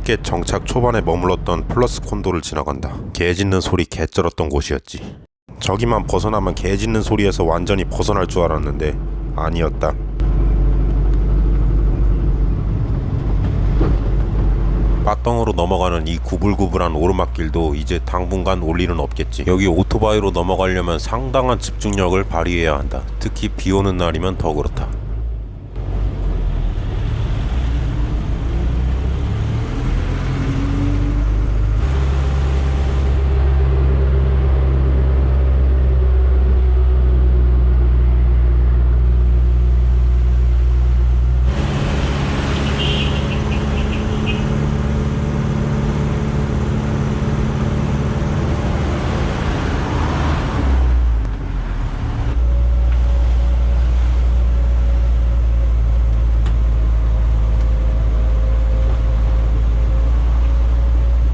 푸켓 정착 초반에 머물렀던 플러스 콘도를 지나간다. 개 짖는 소리 개 쩔었던 곳이었지. 저기만 벗어나면 개 짖는 소리에서 완전히 벗어날 줄 알았는데 아니었다. 빠덩으로 넘어가는 이 구불구불한 오르막길도 이제 당분간 올 일은 없겠지. 여기 오토바이로 넘어가려면 상당한 집중력을 발휘해야 한다. 특히 비 오는 날이면 더 그렇다.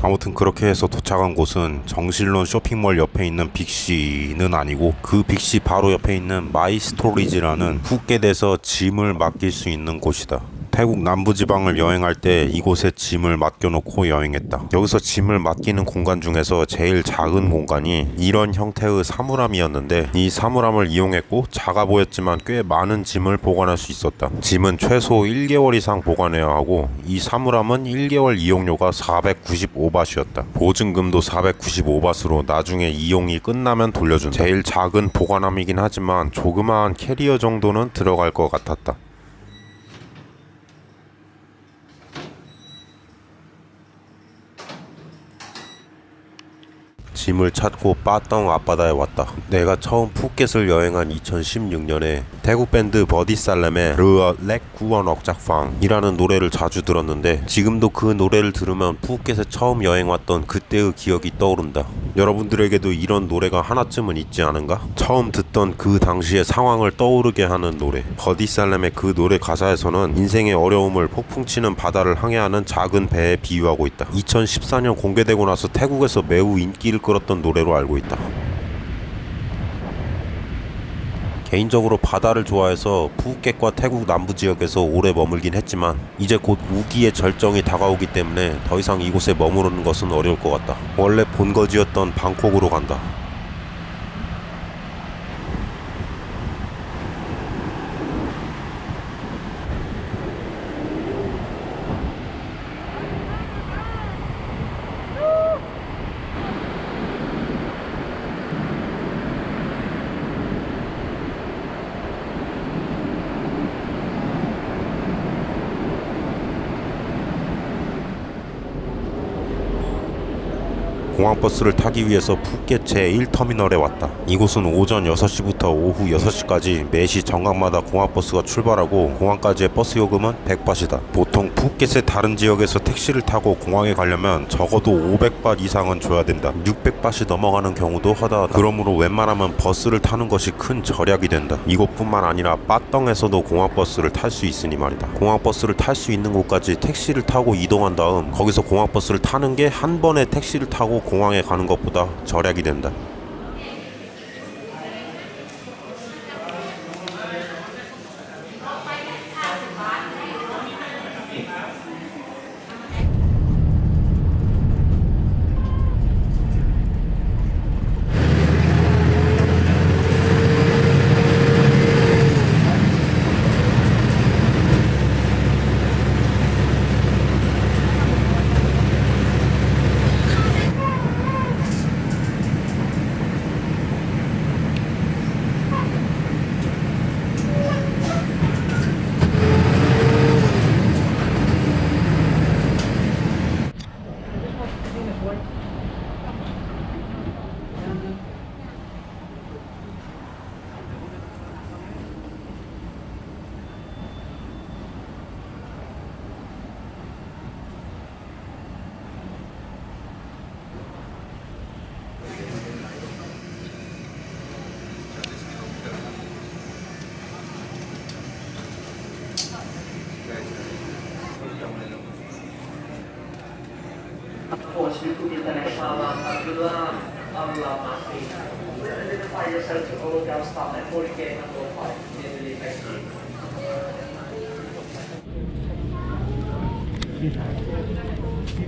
아무튼 그렇게 해서 도착한 곳은 정실론 쇼핑몰 옆에 있는 빅시는 아니고 그 빅시 바로 옆에 있는 마이스토리지라는 푸켓에서 짐을 맡길 수 있는 곳이다. 태국 남부지방을 여행할 때 이곳에 짐을 맡겨놓고 여행했다. 여기서 짐을 맡기는 공간 중에서 제일 작은 공간이 이런 형태의 사물함이었는데 이 사물함을 이용했고 작아 보였지만 꽤 많은 짐을 보관할 수 있었다. 짐은 최소 1개월 이상 보관해야 하고 이 사물함은 1개월 이용료가 495바트였다. 보증금도 495바트로 나중에 이용이 끝나면 돌려준다. 제일 작은 보관함이긴 하지만 조그마한 캐리어 정도는 들어갈 것 같았다. 짐을 찾고 빠덩 앞바다에 왔다. 내가 처음 푸켓을 여행한 2016년에 태국 밴드 버디살렘의 르어 렉 구원 억작팡이라는 노래를 자주 들었는데 지금도 그 노래를 들으면 푸켓에 처음 여행 왔던 그때의 기억이 떠오른다. 여러분들에게도 이런 노래가 하나쯤은 있지 않은가? 처음 듣던 그 당시의 상황을 떠오르게 하는 노래. 버디살렘의 그 노래 가사에서는 인생의 어려움을 폭풍치는 바다를 항해하는 작은 배에 비유하고 있다. 2014년 공개되고 나서 태국에서 매우 인기를 끌었던 노래로 알고 있다. 개인적으로 바다를 좋아해서 푸켓과 태국 남부 지역에서 오래 머물긴 했지만 이제 곧 우기의 절정이 다가오기 때문에 더 이상 이곳에 머무르는 것은 어려울 것 같다. 원래 본거지였던 방콕으로 간다. 공항버스를 타기 위해서 푸켓 제1터미널에 왔다. 이곳은 오전 6시부터 오후 6시까지 매시 정각마다 공항버스가 출발하고 공항까지의 버스 요금은 100바트이다. 보통 푸켓의 다른 지역에서 택시를 타고 공항에 가려면 적어도 500바트 이상은 줘야 된다. 600바트 넘어가는 경우도 허다하다. 그러므로 웬만하면 버스를 타는 것이 큰 절약이 된다. 이곳뿐만 아니라 빠덩에서도 공항버스를 탈 수 있으니 말이다. 공항버스를 탈 수 있는 곳까지 택시를 타고 이동한 다음 거기서 공항버스를 타는 게 한 번에 택시를 타고 공항에 가는 것보다 절약이 된다. Force you to international kedua lama sih. Jadi file search ko jauh stop at 40K na to file. Jadi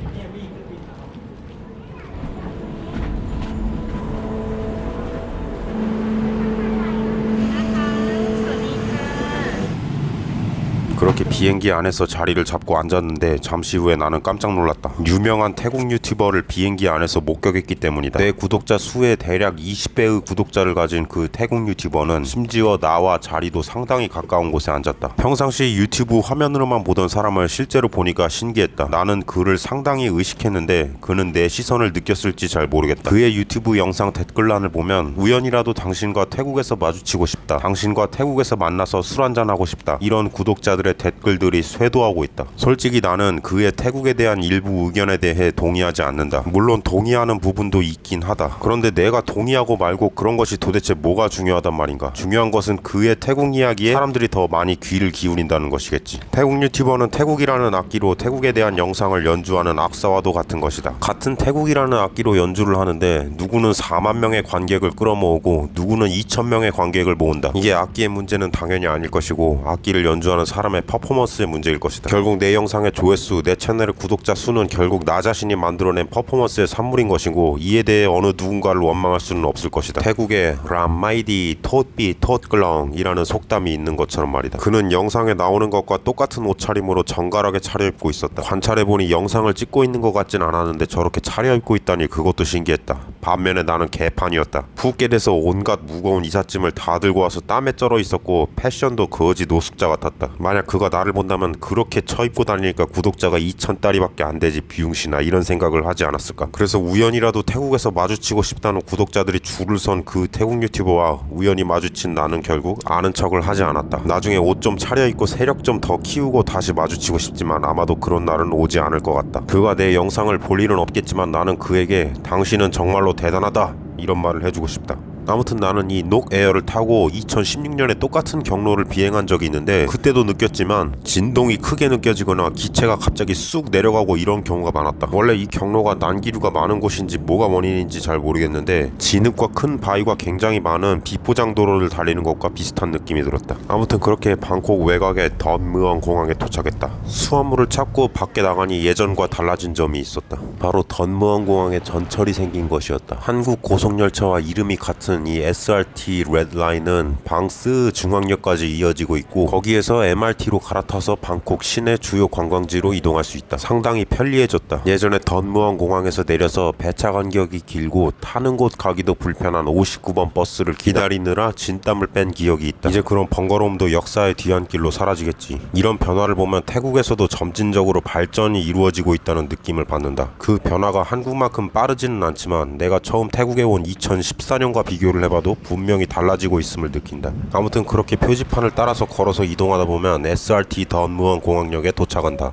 그렇게 비행기 안에서 자리를 잡고 앉았는데 잠시 후에 나는 깜짝 놀랐다. 유명한 태국 유튜버를 비행기 안에서 목격했기 때문이다. 내 구독자 수의 대략 20배의 구독자를 가진 그 태국 유튜버는 심지어 나와 자리도 상당히 가까운 곳에 앉았다. 평상시 유튜브 화면으로만 보던 사람을 실제로 보니까 신기했다. 나는 그를 상당히 의식했는데 그는 내 시선을 느꼈을지 잘 모르겠다. 그의 유튜브 영상 댓글란을 보면 우연이라도 당신과 태국에서 마주치고 싶다. 당신과 태국에서 만나서 술 한잔하고 싶다. 이런 구독자들의 댓글들이 쇄도하고 있다. 솔직히 나는 그의 태국에 대한 일부 의견에 대해 동의하지 않는다. 물론 동의하는 부분도 있긴 하다. 그런데 내가 동의하고 말고 그런 것이 도대체 뭐가 중요하단 말인가? 중요한 것은 그의 태국 이야기에 사람들이 더 많이 귀를 기울인다는 것이겠지. 태국 유튜버는 태국이라는 악기로 태국에 대한 영상을 연주하는 악사와도 같은 것이다. 같은 태국이라는 악기로 연주를 하는데 누구는 4만 명의 관객을 끌어모으고 누구는 2천 명의 관객을 모은다. 이게 악기의 문제는 당연히 아닐 것이고 악기를 연주하는 사람의 퍼포먼스의 문제일 것이다. 결국 내 영상의 조회수, 내 채널의 구독자 수는 결국 나 자신이 만들어낸 퍼포먼스의 산물인 것이고 이에 대해 어느 누군가를 원망할 수는 없을 것이다. 태국에 람마이디 톳비 톳글렁이라는 속담이 있는 것처럼 말이다. 그는 영상에 나오는 것과 똑같은 옷차림으로 정갈하게 차려입고 있었다. 관찰해보니 영상을 찍고 있는 것 같진 않았는데 저렇게 차려입고 있다니 그것도 신기했다. 반면에 나는 개판이었다. 푸켓에서 온갖 무거운 이삿짐을 다 들고 와서 땀에 쩔어 있었고 패션도 거지 노숙자 같았다. 만약 그가 나를 본다면 그렇게 처입고 다니니까 구독자가 2,000달러밖에 안 되지 비용신아 이런 생각을 하지 않았을까. 그래서 우연이라도 태국에서 마주치고 싶다는 구독자들이 줄을 선 그 태국 유튜버와 우연히 마주친 나는 결국 아는 척을 하지 않았다. 나중에 옷 좀 차려입고 세력 좀 더 키우고 다시 마주치고 싶지만 아마도 그런 날은 오지 않을 것 같다. 그가 내 영상을 볼 일은 없겠지만 나는 그에게 당신은 정말로 대단하다 이런 말을 해주고 싶다. 아무튼 나는 이 녹에어를 타고 2016년에 똑같은 경로를 비행한 적이 있는데 그때도 느꼈지만 진동이 크게 느껴지거나 기체가 갑자기 쑥 내려가고 이런 경우가 많았다. 원래 이 경로가 난기류가 많은 곳인지 뭐가 원인인지 잘 모르겠는데 진흙과 큰 바위가 굉장히 많은 비포장 도로를 달리는 것과 비슷한 느낌이 들었다. 아무튼 그렇게 방콕 외곽의 던무엉 공항에 도착했다. 수화물을 찾고 밖에 나가니 예전과 달라진 점이 있었다. 바로 던무엉 공항에 전철이 생긴 것이었다. 한국 고속열차와 이름이 같은 이 SRT 레드라인은 방스 중앙역까지 이어지고 있고 거기에서 MRT로 갈아타서 방콕 시내 주요 관광지로 이동할 수 있다. 상당히 편리해졌다. 예전에 던무엉 공항에서 내려서 배차 간격이 길고 타는 곳 가기도 불편한 59번 버스를 기다리느라 진땀을 뺀 기억이 있다. 이제 그런 번거로움도 역사의 뒤안길로 사라지겠지. 이런 변화를 보면 태국에서도 점진적으로 발전이 이루어지고 있다는 느낌을 받는다. 그 변화가 한국만큼 빠르지는 않지만 내가 처음 태국에 온 2014년과 비교를 해봐도 분명히 달라지고 있음을 느낀다. 아무튼 그렇게 표지판을 따라서 걸어서 이동하다 보면 SRT 던무엉 공항역에 도착한다.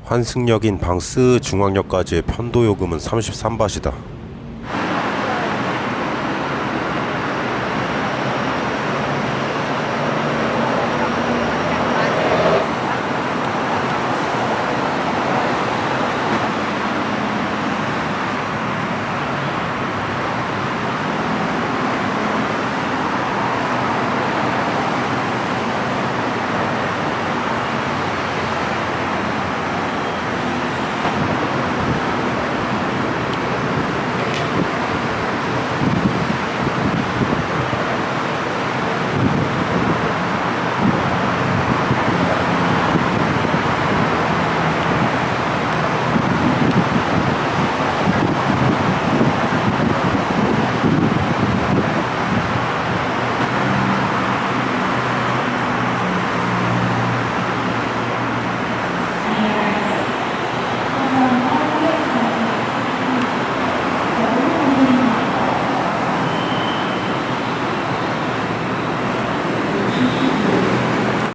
환승역인 방스 중앙역까지의 편도 요금은 33바트이다.